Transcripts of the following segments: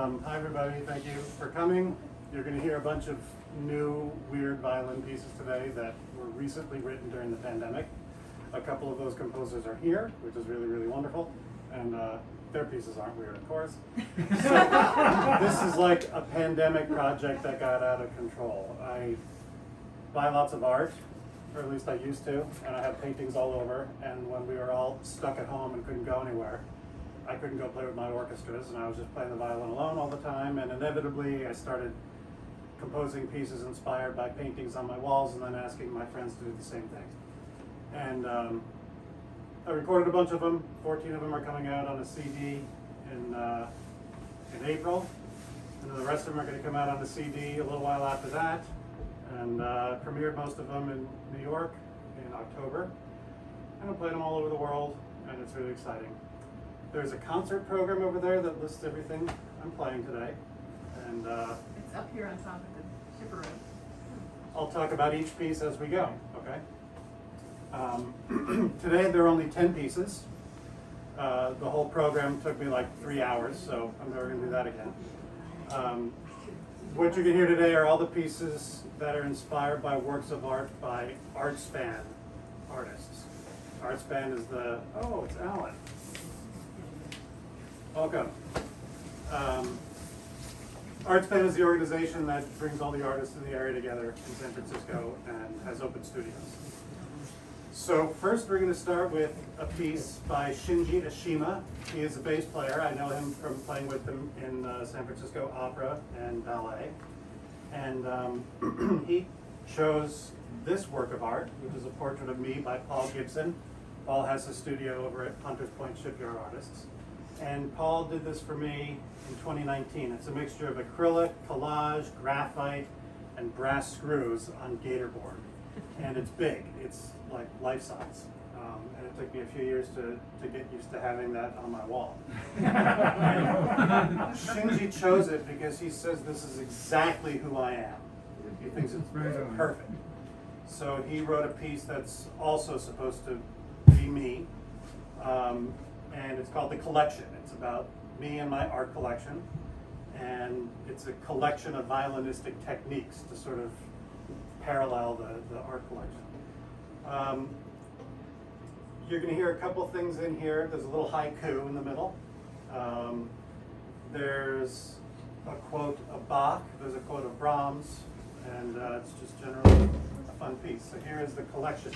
Hi everybody, thank you for coming. You're going to hear a bunch of new weird violin pieces today that were recently written during the pandemic. A couple of those composers are here, which is really, really wonderful. And their pieces aren't weird, of course. So this is like a pandemic project that got out of control. I buy lots of art, or at least I used to, and I have paintings all over. And when we were all stuck at home and couldn't go anywhere, I couldn't go play with my orchestras, and I was just playing the violin alone all the time. And inevitably, I started composing pieces inspired by paintings on my walls, and then asking my friends to do the same thing. And I recorded a bunch of them. 14 of them are coming out on a CD in April, and then the rest of them are going to come out on the CD a little while after that. And premiered most of them in New York in October. And I played them all over the world, and it's really exciting. There's a concert program over there that lists everything I'm playing today. And it's up here on top of the shipper room. I'll talk about each piece as we go, okay? Today there are only 10 pieces. The whole program took me like 3 hours, so I'm never going to do that again. What you can hear today are all the pieces that are inspired by works of art by Artspan artists. Artspan is the, oh, it's Alan. Welcome. Artspan is the organization that brings all the artists in the area together in San Francisco and has open studios. So first we're going to start with a piece by Shinji Ashima. He is a bass player. I know him from playing with him in San Francisco Opera and Ballet. And he chose this work of art, which is a portrait of me by Paul Gibson. Paul has a studio over at Hunters Point Shipyard Artists. And Paul did this for me in 2019. It's a mixture of acrylic, collage, graphite, and brass screws on gator board. And it's big. It's like life size. And it took me a few years to get used to having that on my wall. Shinji chose it because he says this is exactly who I am. He thinks it's perfect. So he wrote a piece that's also supposed to be me. And it's called The Collection. It's about me and my art collection. And it's a collection of violinistic techniques to sort of parallel the art collection. You're going to hear a couple things in here. There's a little haiku in the middle. There's a quote of Bach. There's a quote of Brahms. And it's just generally a fun piece. So here is The Collection.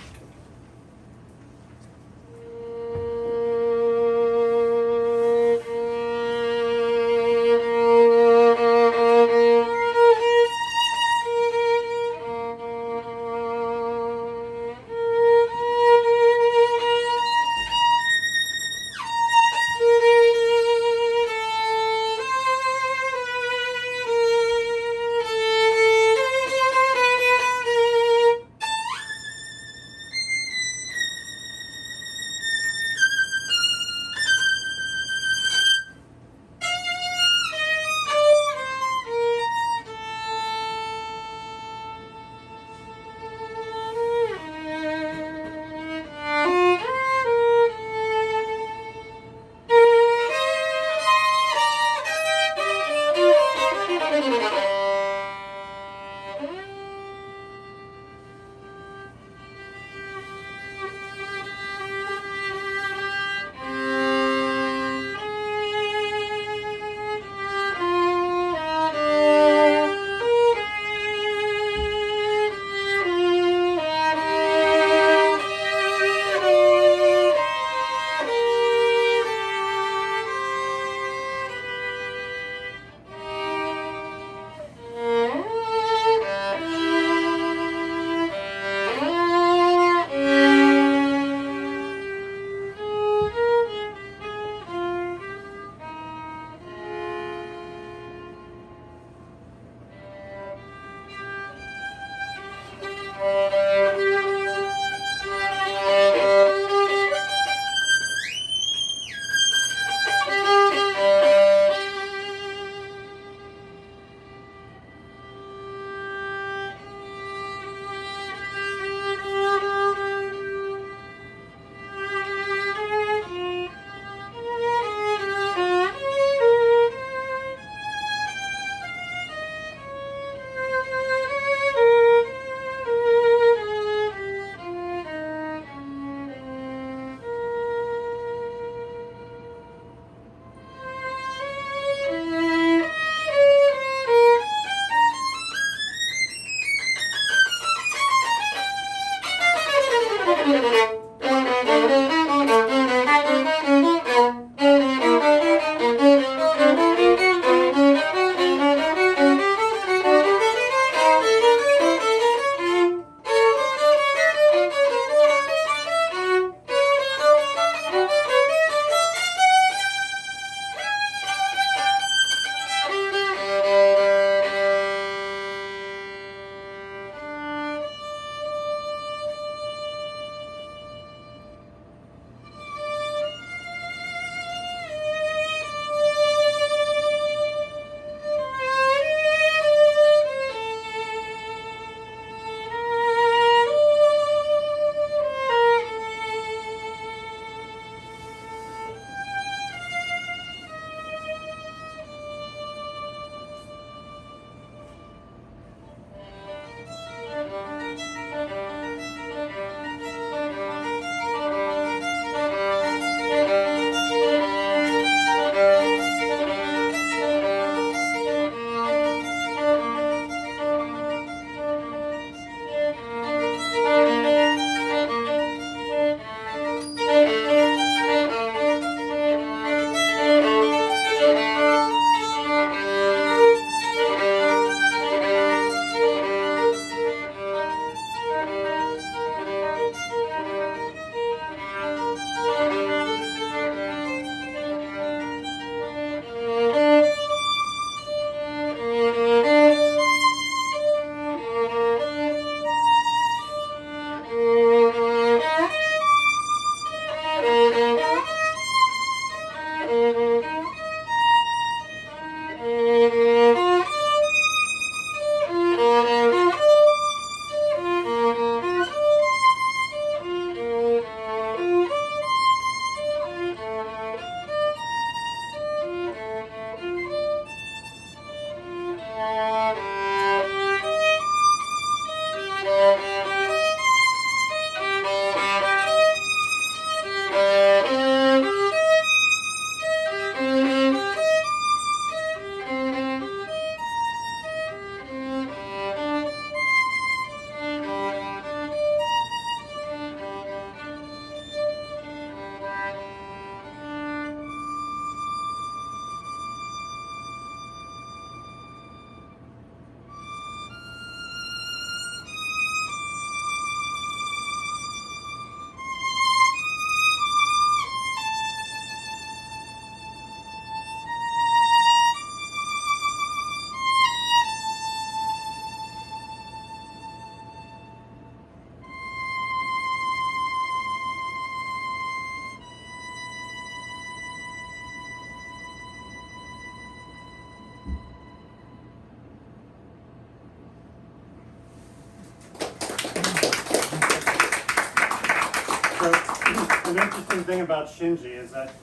interesting thing about Shinji is that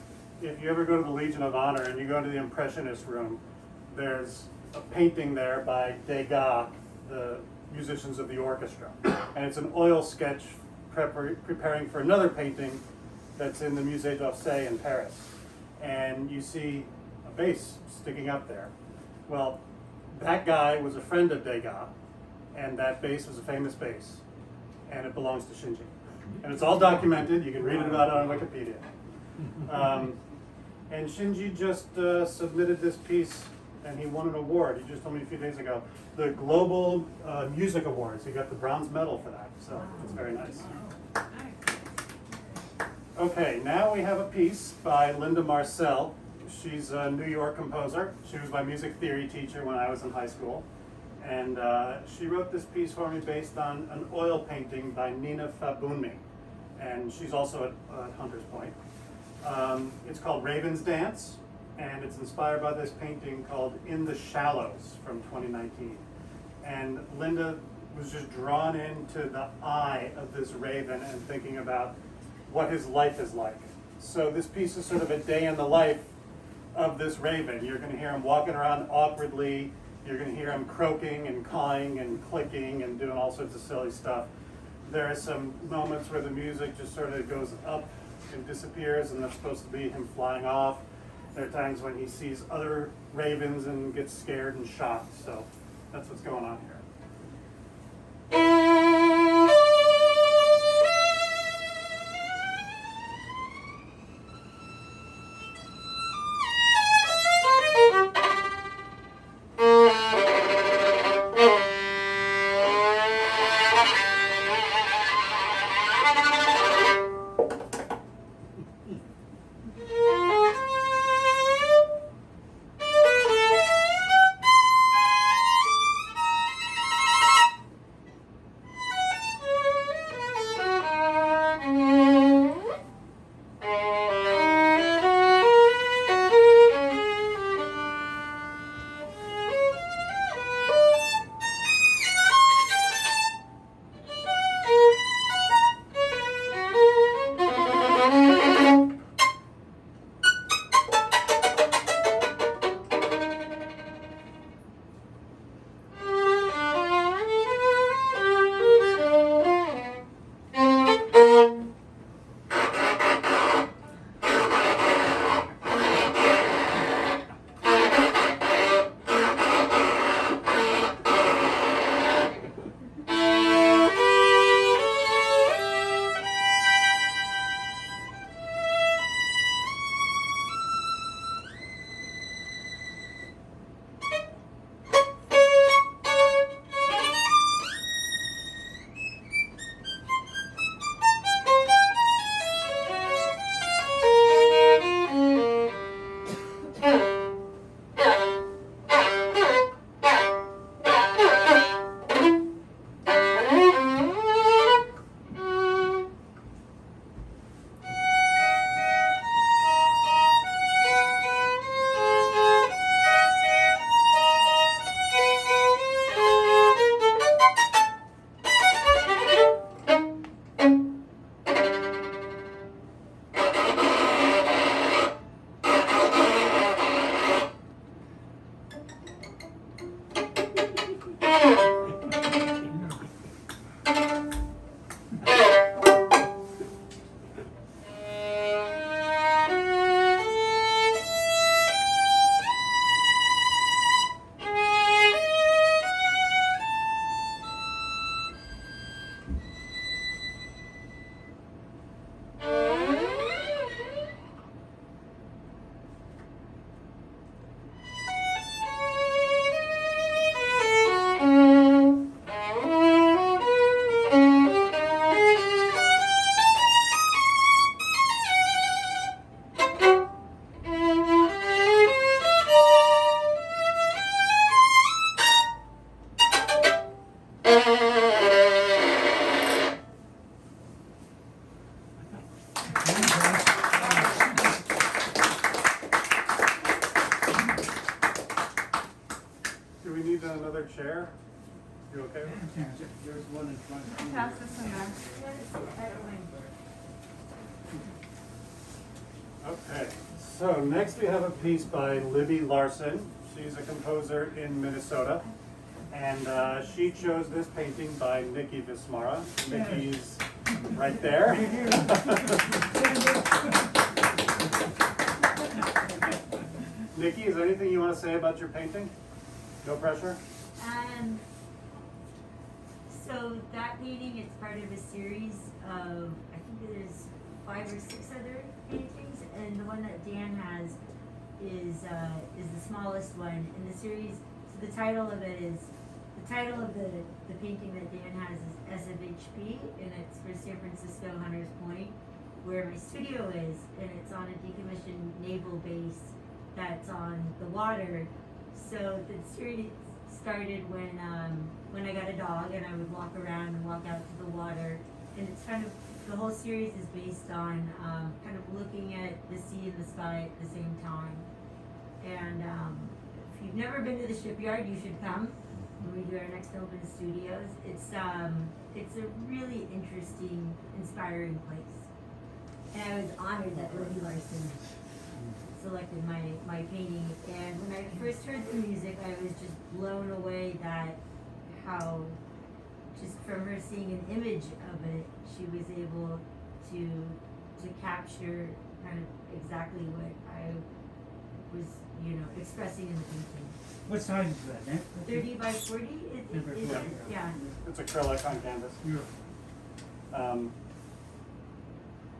if you ever go to the Legion of Honor and you go to the Impressionist room, there's a painting there by Degas, the musicians of the orchestra. And it's an oil sketch preparing for another painting that's in the Musée d'Orsay in Paris. And you see a bass sticking up there. Well, that guy was a friend of Degas, and that bass was a famous bass, and it belongs to Shinji. And it's all documented. You can read about it on Wikipedia. And Shinji just submitted this piece, and he won an award. He just told me a few days ago, the Global Music Awards. He got the bronze medal for that, so it's very nice. Okay, now we have a piece by Linda Marcel. She's a New York composer. She was my music theory teacher when I was in high school. And she wrote this piece for me based on an oil painting by Nina Fabunmi. And she's also at Hunter's Point. It's called Raven's Dance, and it's inspired by this painting called In the Shallows from 2019. And Linda was just drawn into the eye of this raven and thinking about what his life is like. So this piece is sort of a day in the life of this raven. You're going to hear him walking around awkwardly. You're going to hear him croaking and cawing and clicking and doing all sorts of silly stuff. There are some moments where the music just sort of goes up and disappears, and that's supposed to be him flying off. There are times when he sees other ravens and gets scared and shot. So that's what's going on here. Do we need another chair? You okay? There's one in front. Pass this in there. Okay, so next we have a piece by Libby Larson. She's a composer in Minnesota. And she chose this painting by Nikki Vismara. Nikki's right there. Nikki, is there anything you want to say about your painting? No pressure? So that painting, it's part of a series of, I think there's 5 or 6 other paintings, and the one that Dan has is the smallest one in the series. So the title of the painting that Dan has is SFHP, and it's for San Francisco Hunters Point, where my studio is, and it's on a decommissioned naval base that's on the water. So the series started when I got a dog, and I would walk around and walk out to the water, and it's kind of, the whole series is based on kind of looking at the sea and the sky at the same time. And if you've never been to the shipyard, you should come when we do our next open studios. It's a really interesting, inspiring place. And I was honored that Libby Larson selected my painting. And when I first heard the music, I was just blown away that how, just from her seeing an image of it, she was able to capture kind of exactly what I was, expressing in the painting. What size is that, Nick? 30 by 40? Yeah. It's acrylic on canvas.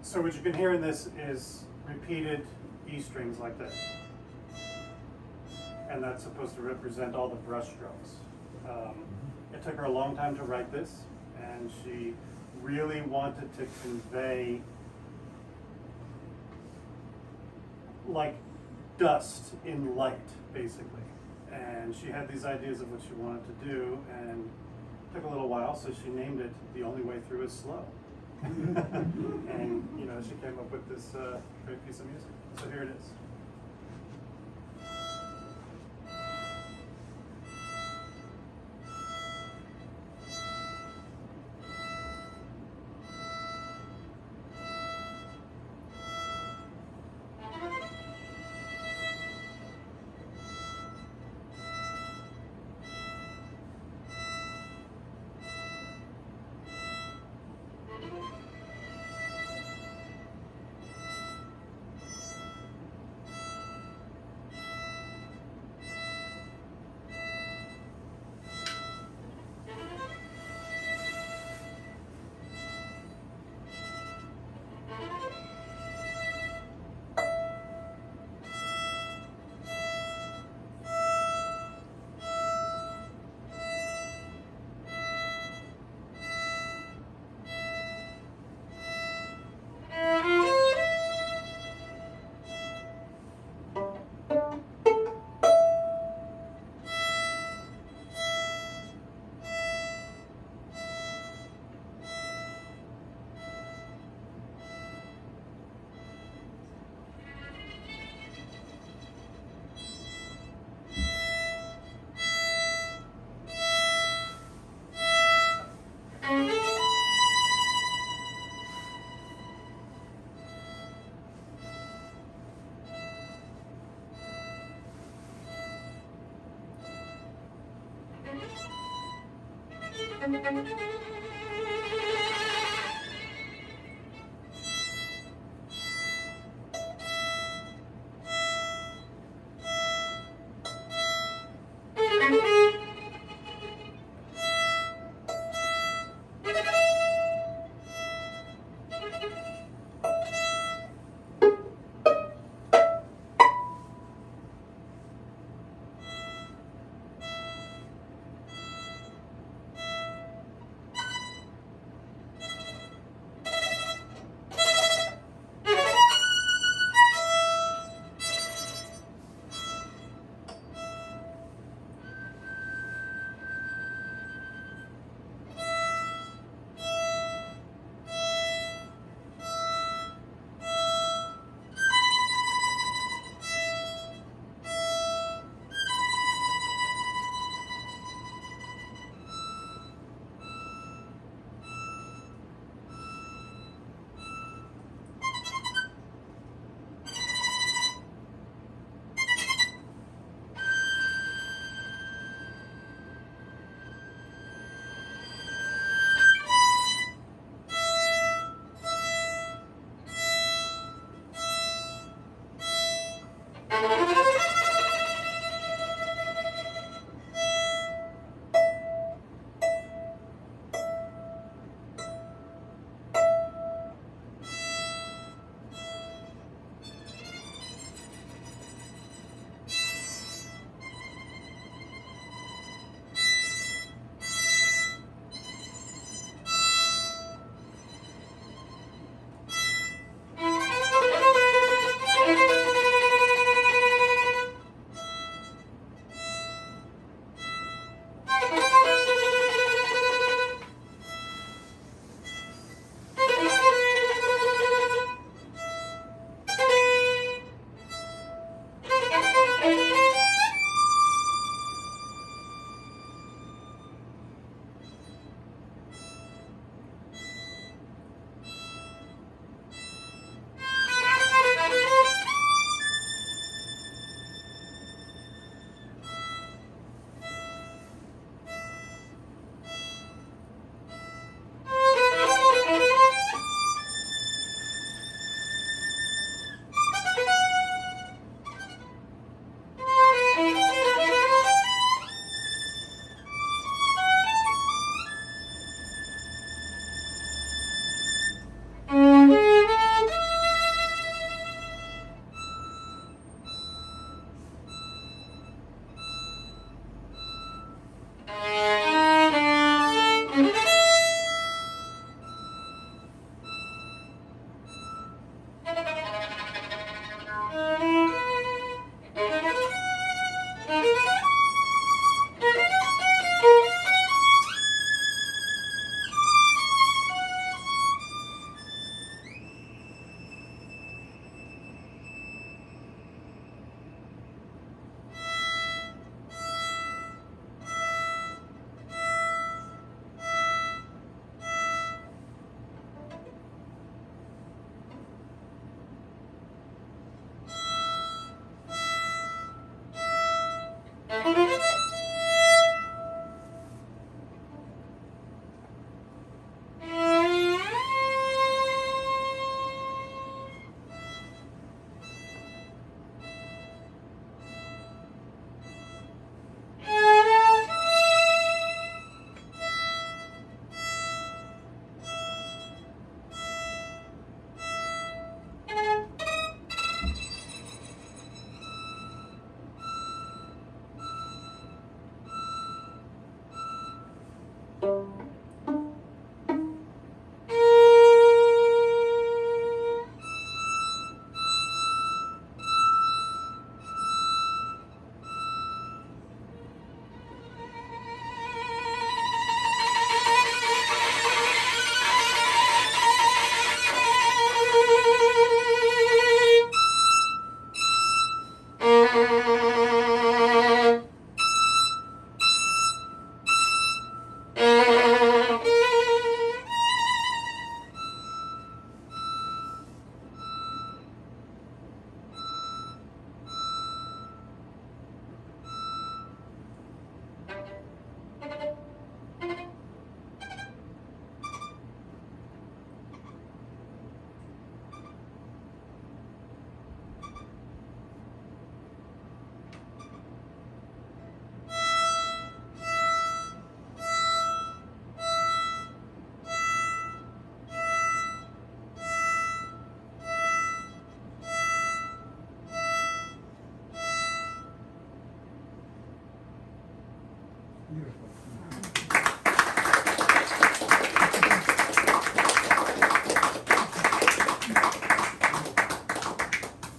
So what you can hear in this is repeated E strings like this. And that's supposed to represent all the brush strokes. It took her a long time to write this, and she really wanted to convey like dust in light, basically. And she had these ideas of what she wanted to do, and it took a little while, so she named it The Only Way Through Is Slow. And she came up with this great piece of music. So here it is.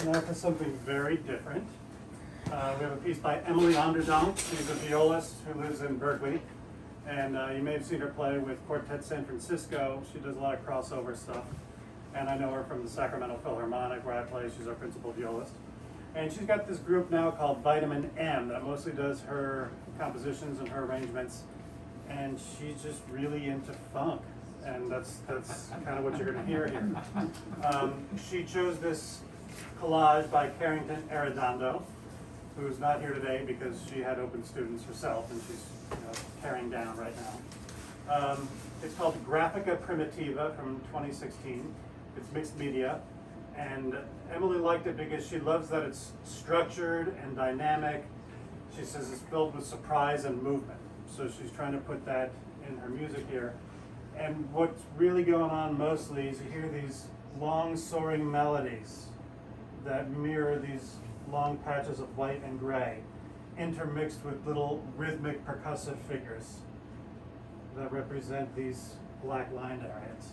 Now for something very different. We have a piece by Emily Onderdonk. She's a violist who lives in Berkeley. And you may have seen her play with Quartet San Francisco. She does a lot of crossover stuff. And I know her from the Sacramento Philharmonic where I play. She's our principal violist. And she's got this group now called Vitamin M that mostly does her compositions and her arrangements. And she's just really into funk. And that's kind of what you're going to hear here. She chose this collage by Carrington Arredondo, who's not here today because she had open students herself and she's carrying down right now. It's called Graphica Primitiva from 2016. It's mixed media. And Emily liked it because she loves that it's structured and dynamic. She says it's filled with surprise and movement. So she's trying to put that in her music here. And what's really going on mostly is you hear these long soaring melodies that mirror these long patches of white and gray, intermixed with little rhythmic percussive figures that represent these black lined areas.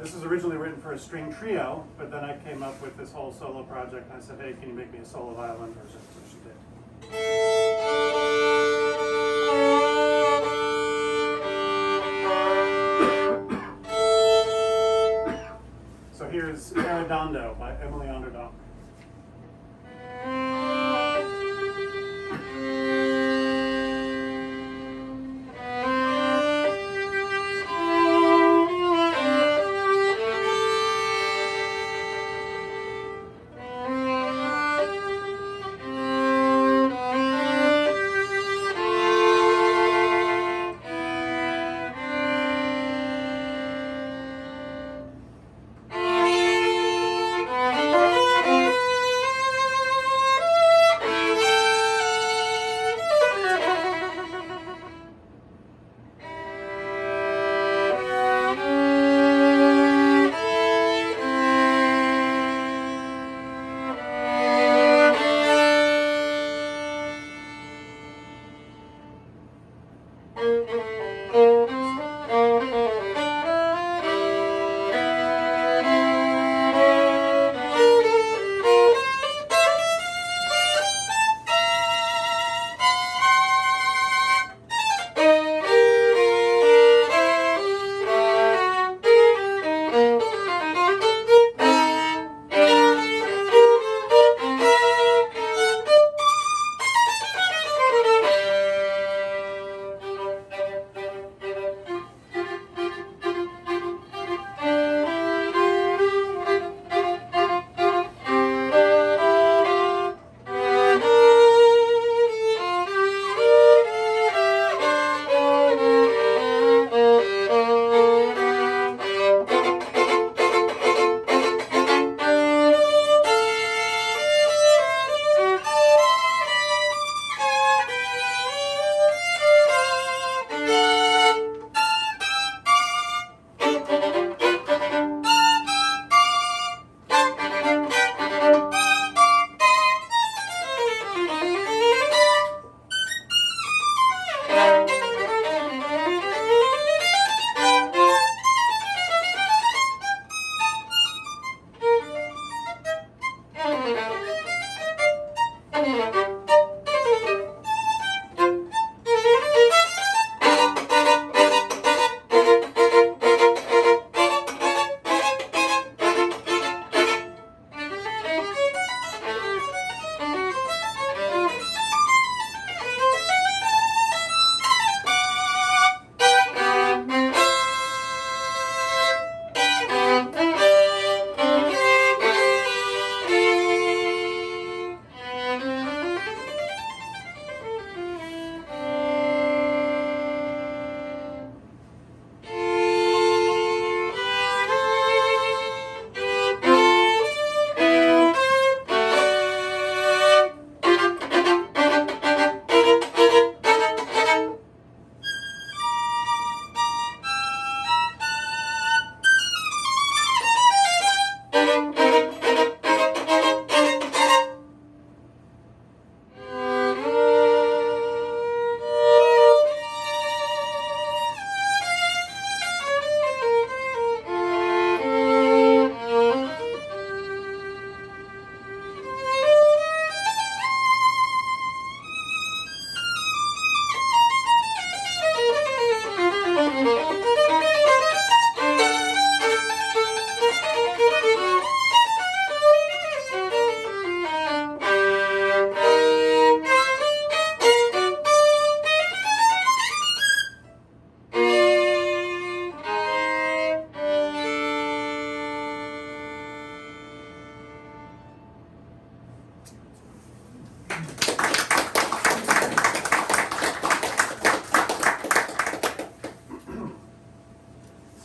This was originally written for a string trio, but then I came up with this whole solo project and I said, hey, can you make me a solo violin version? So she did. Rodando by Emily Onderdonk.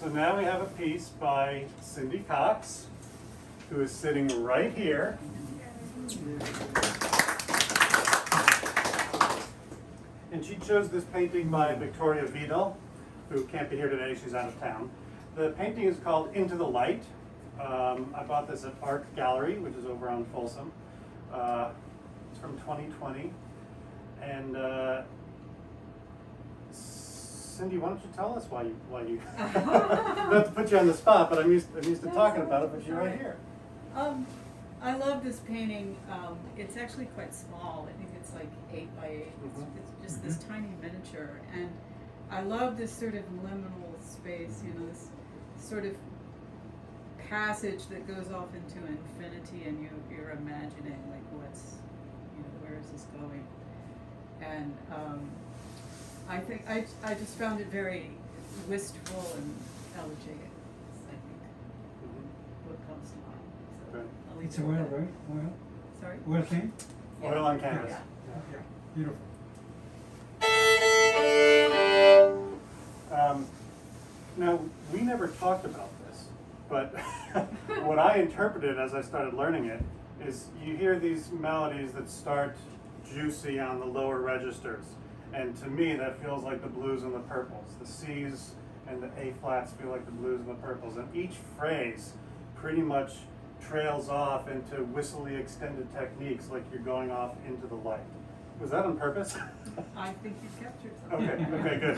So now we have a piece by Cindy Cox, who is sitting right here. And she chose this painting by Victoria Vidal, who can't be here today, she's out of town. The painting is called Into the Light. I bought this at Art Gallery, which is over on Folsom. It's from 2020. And Cindy, why don't you tell us why you not to put you on the spot, but I'm used to talking about it, but you're right here. I love this painting. It's actually quite small. I think it's like 8 by 8. It's just this tiny miniature, and I love this sort of liminal space. You know, this sort of passage that goes off into infinity, and you're imagining like what's, where is this going? And I think I just found it very wistful and elegiac. I think what comes to mind. So Good. I'll leave It's it at oil, that. right? Oil? Sorry. Oil theme? Oil on canvas. Yeah. Yeah. Beautiful. Now, we never talked about this, but what I interpreted as I started learning it is you hear these melodies that start juicy on the lower registers, and to me that feels like the blues and the purples. The C's and the A flats feel like the blues and the purples, and each phrase pretty much trails off into whistly extended techniques like you're going off into the light. Was that on purpose? I think you captured something. Okay, good.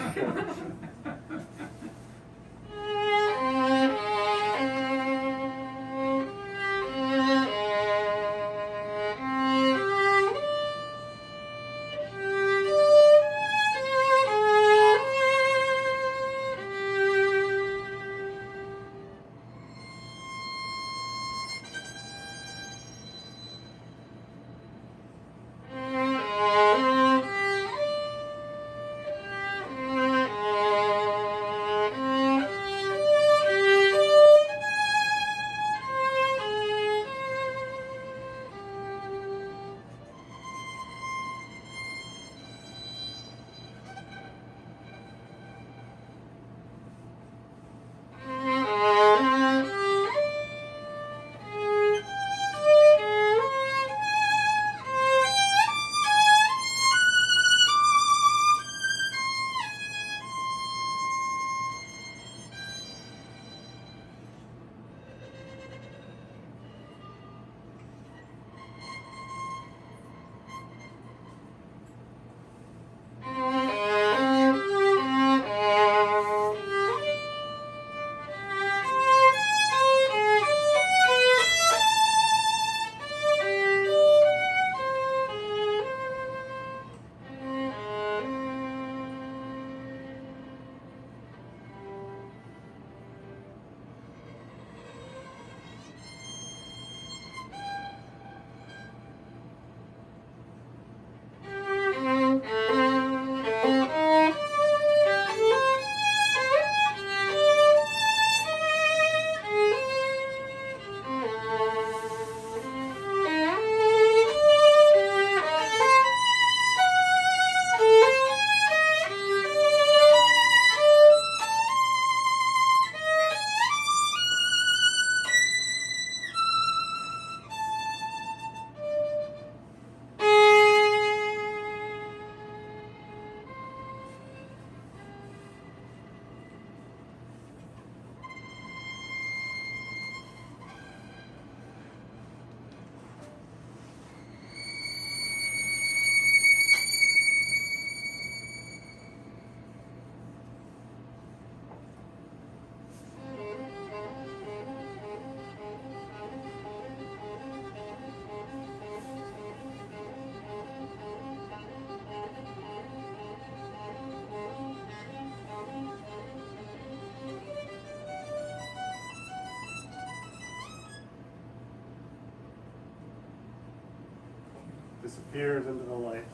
Disappears into the light.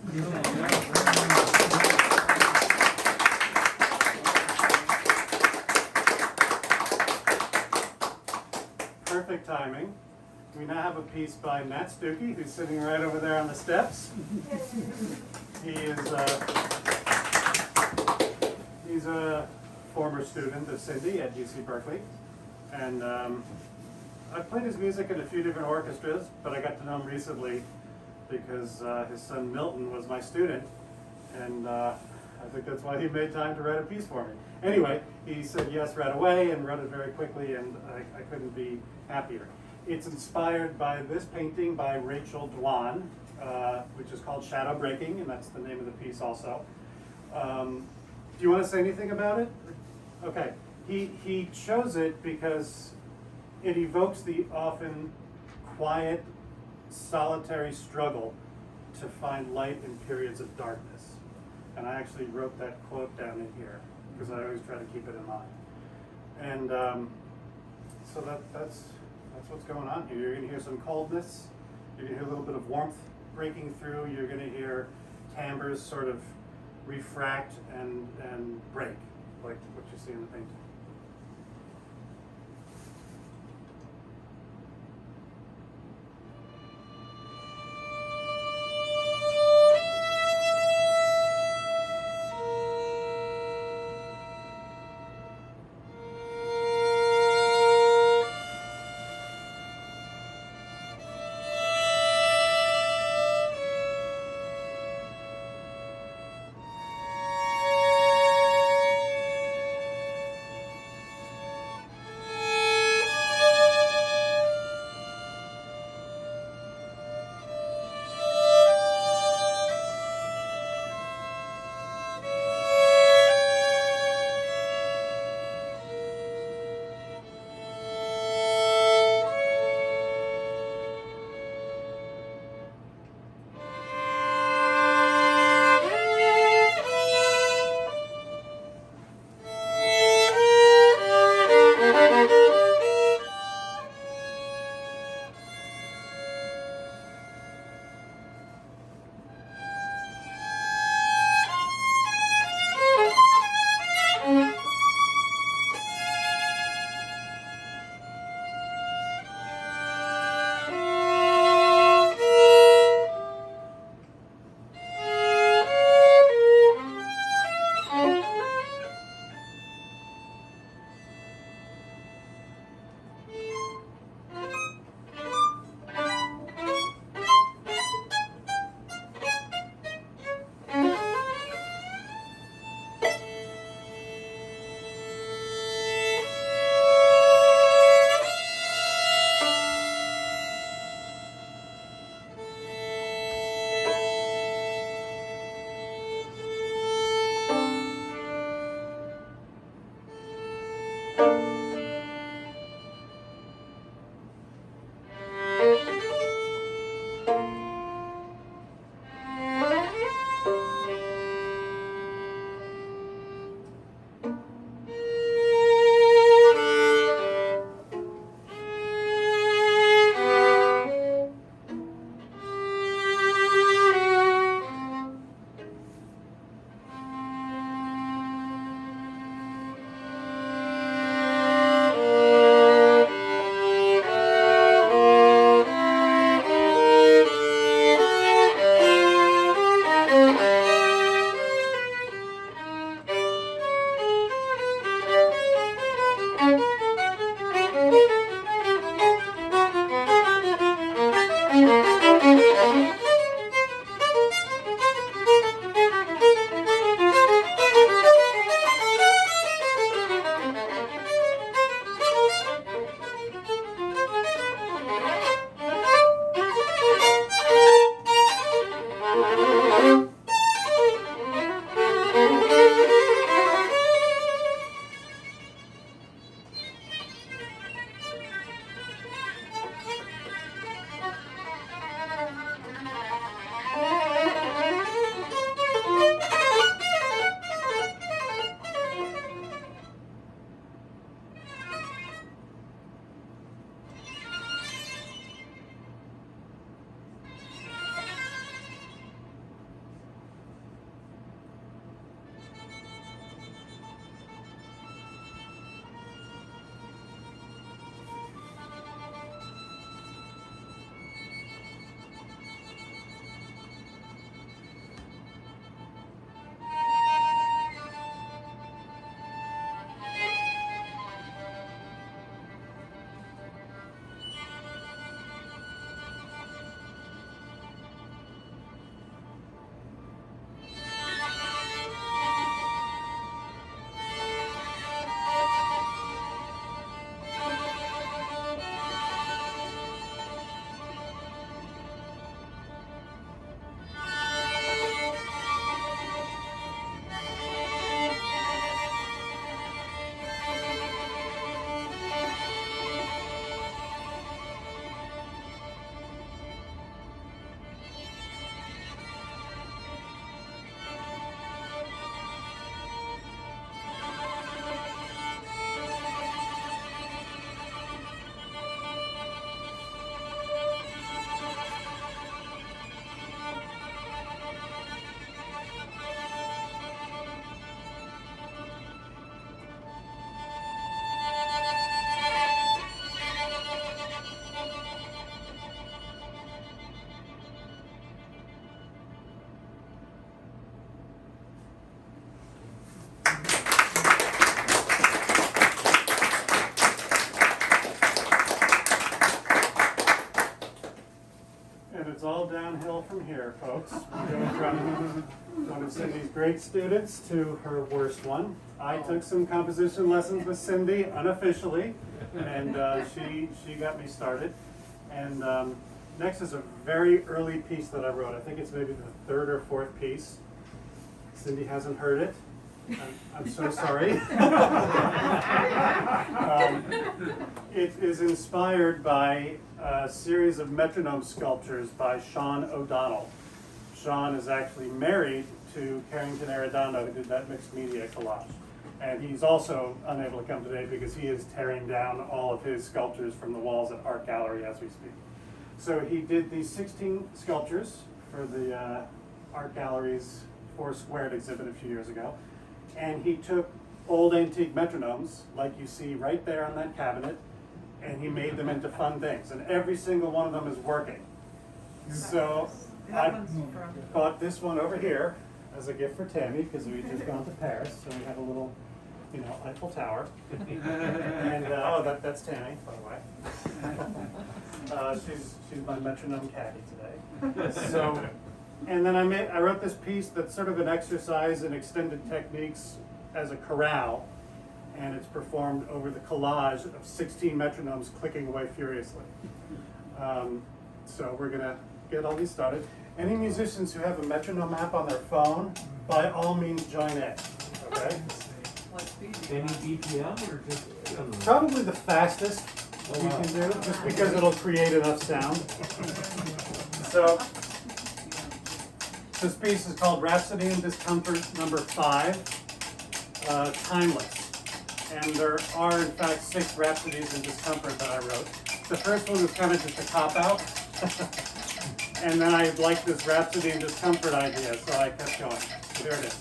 Perfect timing. We now have a piece by Matt Stuckey, who's sitting right over there on the steps. He's a former student of Cindy at UC Berkeley, and I've played his music in a few different orchestras, but I got to know him recently because his son Milton was my student, and I think that's why he made time to write a piece for me. Anyway, he said yes right away and wrote it very quickly, and I couldn't be happier. It's inspired by this painting by Rachel Dwan, which is called Shadow Breaking, and that's the name of the piece also. Do you want to say anything about it? Okay, he chose it because it evokes the often quiet, solitary struggle to find light in periods of darkness. And I actually wrote that quote down in here because I always try to keep it in mind. And so that's what's going on here. You're gonna hear some coldness. You're gonna hear a little bit of warmth breaking through. You're gonna hear timbres sort of refract and break, like what you see in the painting. here, folks. We're going from one of Cindy's great students to her worst one. I took some composition lessons with Cindy unofficially, and she got me started. And next is a very early piece that I wrote. I think it's maybe the third or fourth piece. Cindy hasn't heard it. I'm so sorry. It is inspired by a series of metronome sculptures by Sean O'Donnell. Sean is actually married to Carrington Arredondo, who did that mixed media collage. And he's also unable to come today because he is tearing down all of his sculptures from the walls at Art Gallery as we speak. So he did these 16 sculptures for the Art Gallery's Four Squared exhibit a few years ago. And he took old antique metronomes, like you see right there on that cabinet, and he made them into fun things. And every single one of them is working. So I That one's from. bought this one over here as a gift for Tammy, because we'd just gone to Paris, so we have a little, Eiffel Tower. And, that's Tammy, by the way. She's my metronome caddy today. So, and then I wrote this piece that's sort of an exercise in extended techniques as a chorale, and it's performed over the collage of 16 metronomes clicking away furiously. So we're gonna get all these started. Any musicians who have a metronome app on their phone, by all means join in, okay? What speed? Any BPM or just? Probably the fastest you can do, just because it'll create enough sound. So, this piece is called Rhapsody in Discomfort number 5, Timeless. And there are, in fact, 6 Rhapsodies in Discomfort that I wrote. The first one was kind of just a cop-out. And then I liked this Rhapsody in Discomfort idea, so I kept going. Here it is.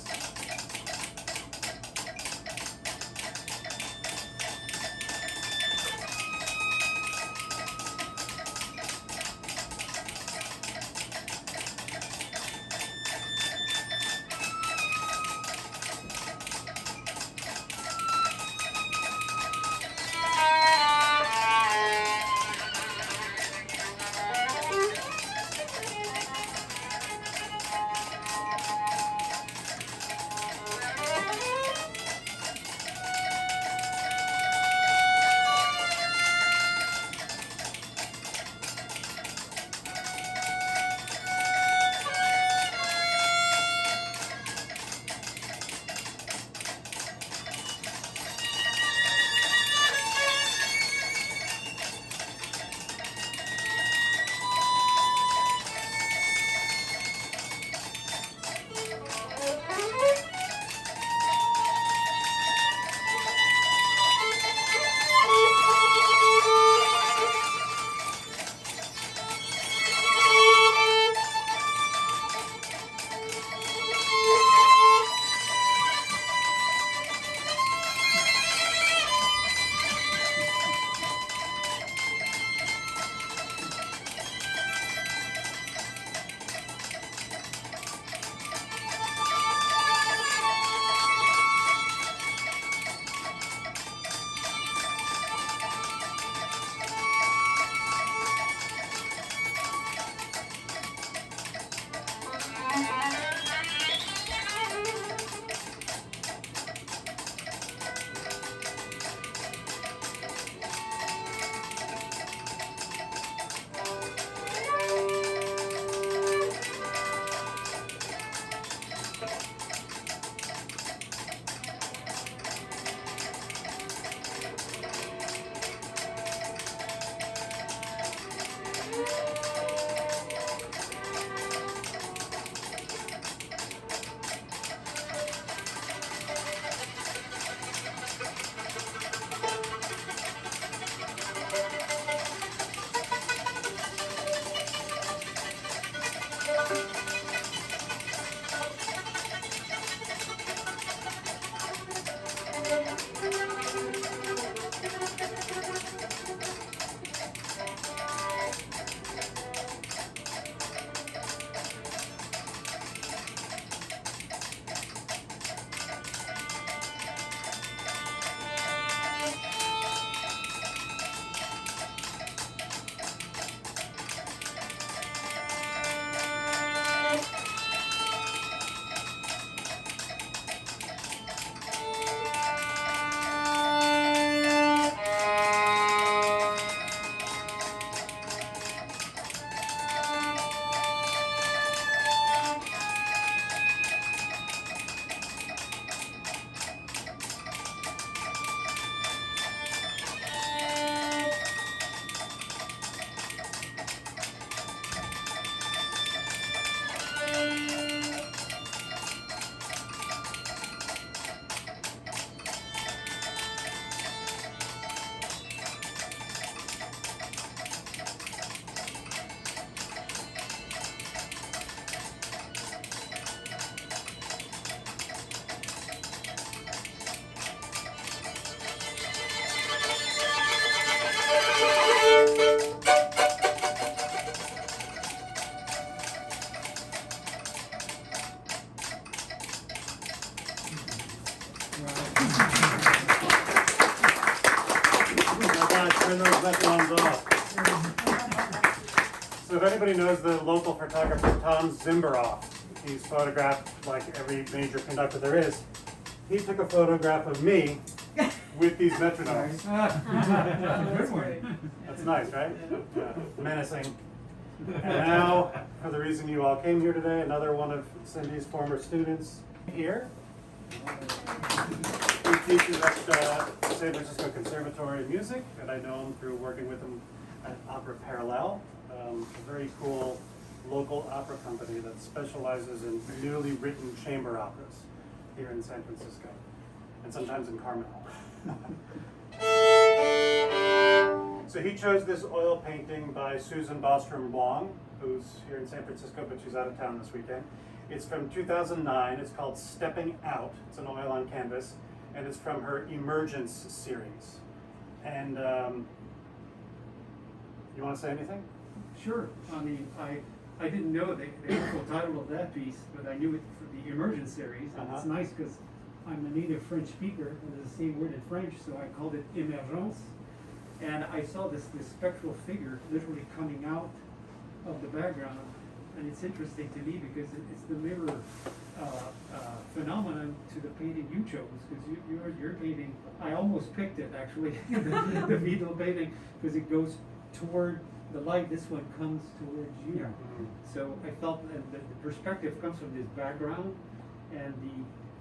Now guys, turn those metronome off. So if anybody knows the local photographer Tom Zimberoff, he's photographed like every major conductor there is. He took a photograph of me with these metronomes. Good one. That's nice, right? Yeah. Menacing. And now, for the reason you all came here today, another one of Cindy's former students here. He teaches at the San Francisco Conservatory of Music, and I know him through working with him at Opera Parallel, a very cool local opera company that specializes in newly written chamber operas here in San Francisco, and sometimes in Carmel. So he chose this oil painting by Susan Bostrom Wong, who's here in San Francisco, but she's out of town this weekend. It's from 2009. It's called Stepping Out. It's an oil on canvas, and it's from her Emergence series. And you want to say anything? Sure. I mean, I didn't know the actual title of that piece, but I knew it for the Emergence series. And it's nice because I'm a native French speaker, and there's the same word in French, so I called it émergence. And I saw this spectral figure literally coming out of the background. And it's interesting to me because it's the mirror phenomenon to the painting you chose. Because your painting, I almost picked it actually, the beetle painting, because it goes toward the light. This one comes towards you. Yeah. So I felt that the perspective comes from this background, and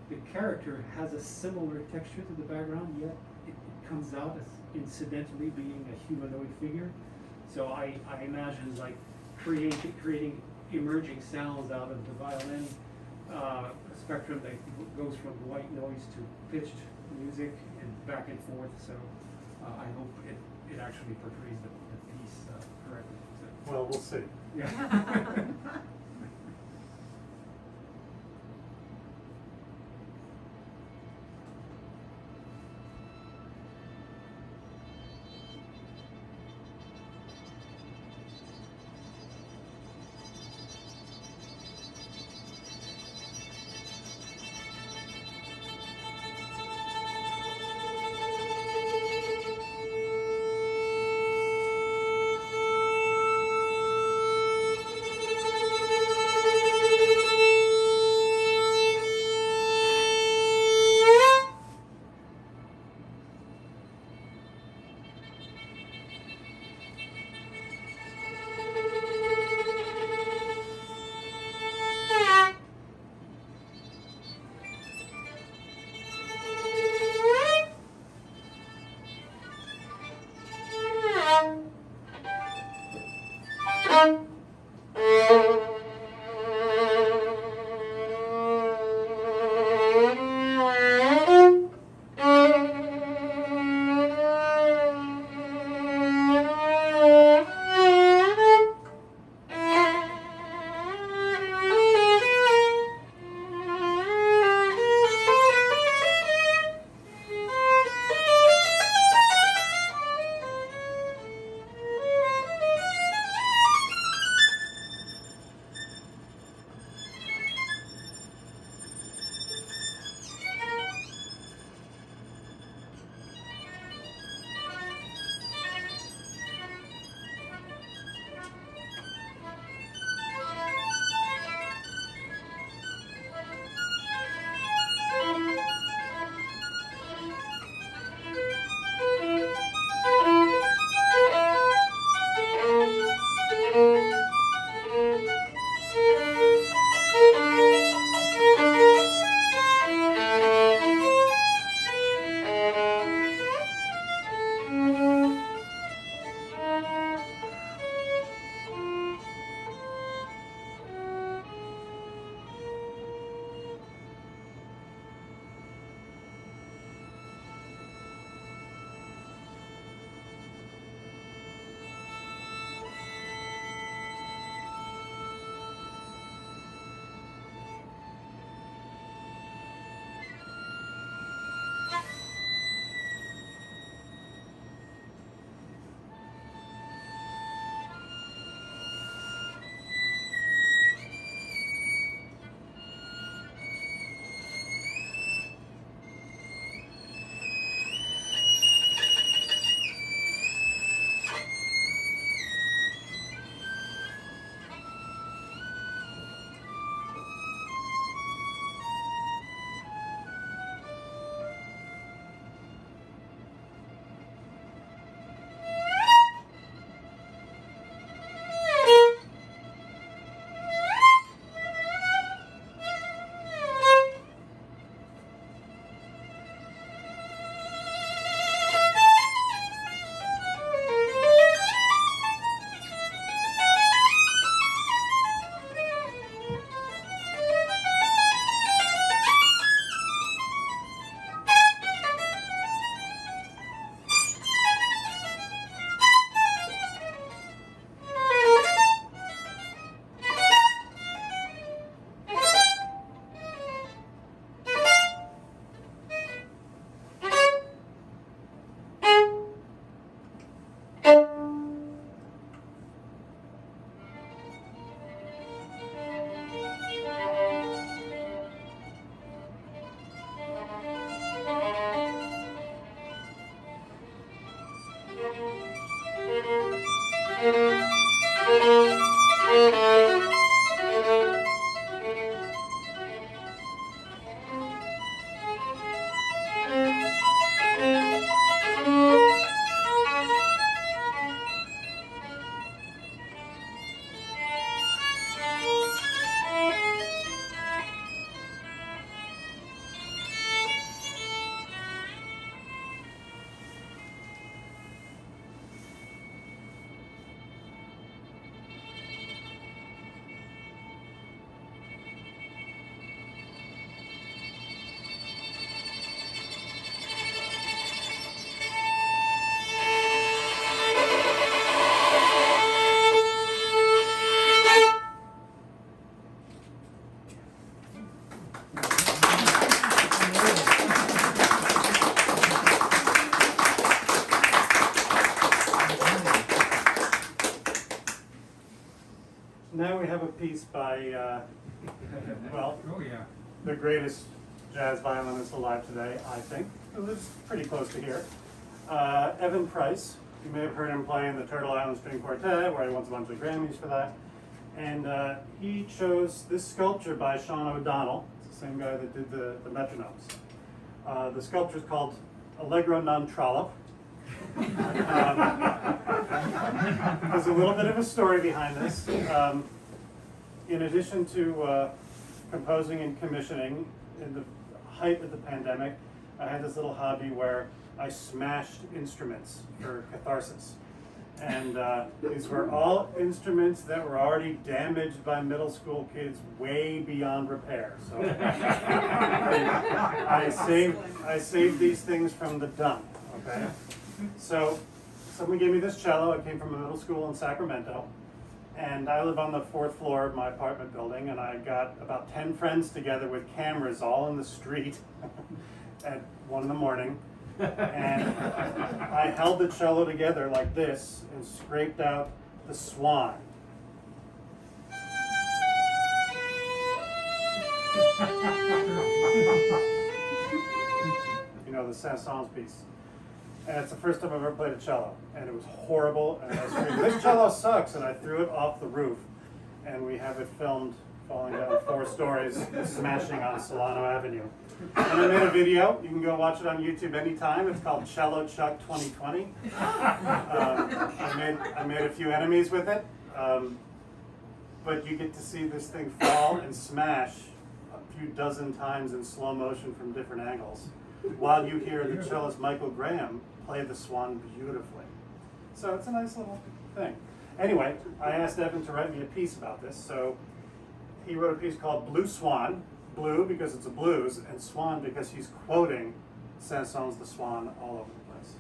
the character has a similar texture to the background, yet it comes out as incidentally being a humanoid figure. So I imagine like creating emerging sounds out of the violin spectrum that goes from white noise to pitched music and back and forth. So I hope it actually portrays the piece correctly. So, Well, we'll see. yeah. piece by, well, Oh, yeah. the greatest jazz violinist alive today, I think. It was pretty close to here. Evan Price. You may have heard him play in the Turtle Island String Quartet, where he won a bunch of Grammys for that. And he chose this sculpture by Sean O'Donnell. It's the same guy that did the metronomes. The sculpture is called Allegro non Trollo. There's a little bit of a story behind this. In addition to composing and commissioning, in the height of the pandemic, I had this little hobby where I smashed instruments for catharsis. And these were all instruments that were already damaged by middle school kids way beyond repair. So I saved these things from the dump, okay? So someone gave me this cello. It came from a middle school in Sacramento. And I live on the 4th floor of my apartment building, and I got about 10 friends together with cameras all in the street at 1 in the morning. And I held the cello together like this and scraped out the swan. You know, the Saint-Saëns piece. And it's the first time I've ever played a cello, and it was horrible, and I screamed, "This cello sucks," and I threw it off the roof, and we have it filmed falling down 4 stories, smashing on Solano Avenue. And I made a video. You can go watch it on YouTube anytime. It's called Cello Chuck 2020. I made a few enemies with it, but you get to see this thing fall and smash a few dozen times in slow motion from different angles, while you hear the cellist Michael Graham play the swan beautifully. So it's a nice little thing. Anyway, I asked Evan to write me a piece about this, so he wrote a piece called Blue Swan. Blue because it's a blues, and Swan because he's quoting Saint-Saëns' The Swan all over the place.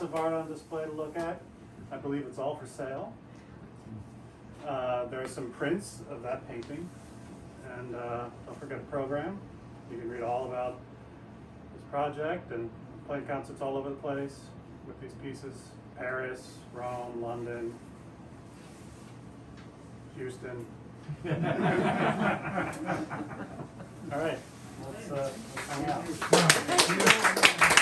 lots of art on display to look at. I believe it's all for sale. There are some prints of that painting. And don't forget a program. You can read all about this project and playing concerts all over the place with these pieces. Paris, Rome, London, Houston. All right, let's hang out. Thank you.